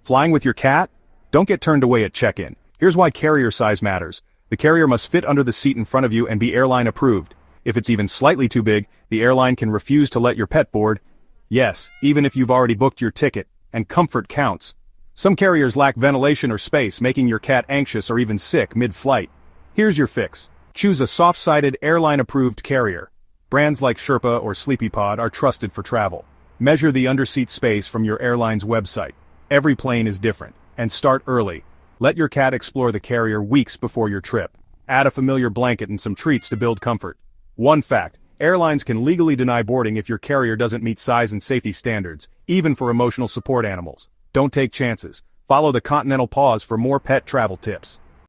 Flying with your cat? Don't get turned away at check-in. Here's why carrier size matters. The carrier must fit under the seat in front of you and be airline approved. If it's even slightly too big, the airline can refuse to let your pet board. Yes, even if you've already booked your ticket, and comfort counts. Some carriers lack ventilation or space, making your cat anxious or even sick mid-flight. Here's your fix. Choose a soft-sided, airline-approved carrier. Brands like Sherpa or Sleepypod are trusted for travel. Measure the underseat space from your airline's website. Every plane is different, and start early. Let your cat explore the carrier weeks before your trip. Add a familiar blanket and some treats to build comfort. One fact, airlines can legally deny boarding if your carrier doesn't meet size and safety standards, even for emotional support animals. Don't take chances. Follow the Continental Paws for more pet travel tips.